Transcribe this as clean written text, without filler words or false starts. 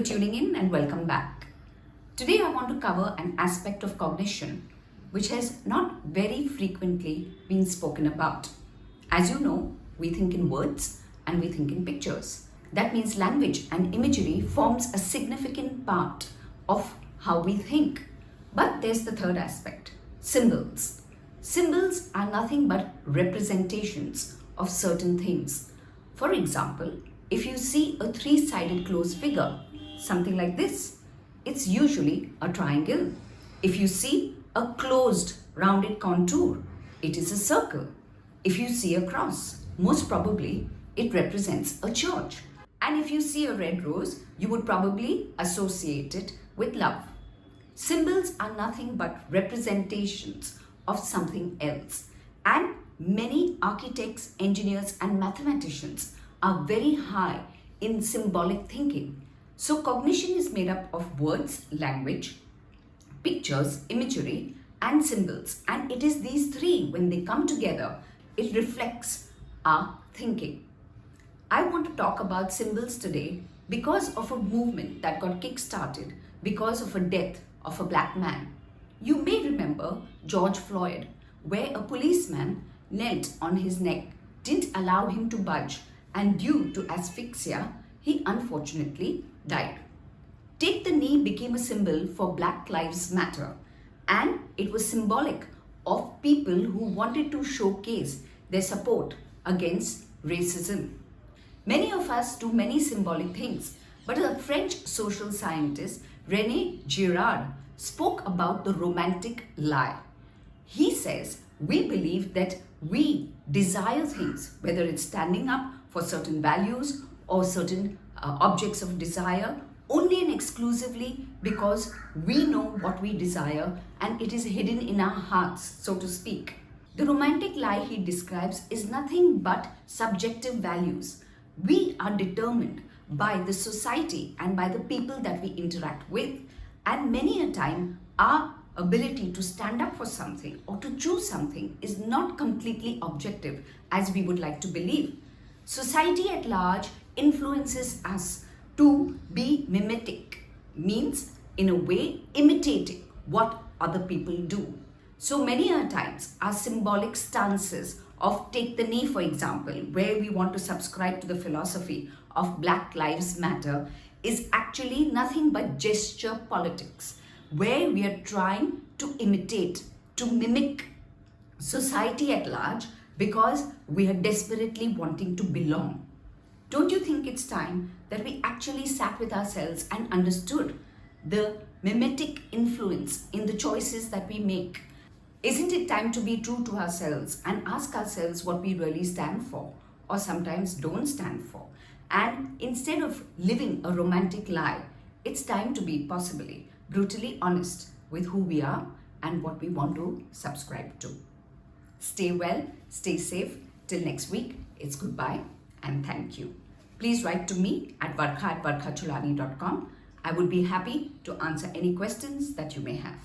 for tuning in and welcome back. Today I want to cover an aspect of cognition which has not very frequently been spoken about. As you know, we think in words and we think in pictures. That means language and imagery forms a significant part of how we think. But there's the third aspect, symbols. Symbols are nothing but representations of certain things. For example, if you see a three-sided closed figure, something like this, it's usually a triangle. If you see a closed rounded contour, it is a circle. If you see a cross, most probably it represents a church. And if you see a red rose, you would probably associate it with love. Symbols are nothing but representations of something else. And many architects, engineers, and mathematicians are very high in symbolic thinking. So cognition is made up of words, language, pictures, imagery, and symbols. And it is these three, when they come together, it reflects our thinking. I want to talk about symbols today because of a movement that got kick-started because of a death of a black man. You may remember George Floyd, where a policeman knelt on his neck, didn't allow him to budge, and due to asphyxia, he unfortunately died. Take the knee became a symbol for Black Lives Matter, and it was symbolic of people who wanted to showcase their support against racism. Many of us do many symbolic things, but a French social scientist, Rene Girard, spoke about the romantic lie. He says, we believe that we desire things, whether it's standing up for certain values or certain objects of desire, only and exclusively because we know what we desire and it is hidden in our hearts, so to speak. The romantic lie he describes is nothing but subjective values. We are determined by the society and by the people that we interact with, and many a time our ability to stand up for something or to choose something is not completely objective as we would like to believe. Society at large influences us to be mimetic, means in a way imitating what other people do. So many a times our symbolic stances of take the knee, for example, where we want to subscribe to the philosophy of Black Lives Matter, is actually nothing but gesture politics, where we are trying to imitate, to mimic society at large because we are desperately wanting to belong. Don't you think it's time that we actually sat with ourselves and understood the mimetic influence in the choices that we make? Isn't it time to be true to ourselves and ask ourselves what we really stand for or sometimes don't stand for? And instead of living a romantic lie, it's time to be possibly brutally honest with who we are and what we want to subscribe to. Stay well, stay safe. Till next week, it's goodbye and thank you. Please write to me at varkha@varkhacholani.com. I would be happy to answer any questions that you may have.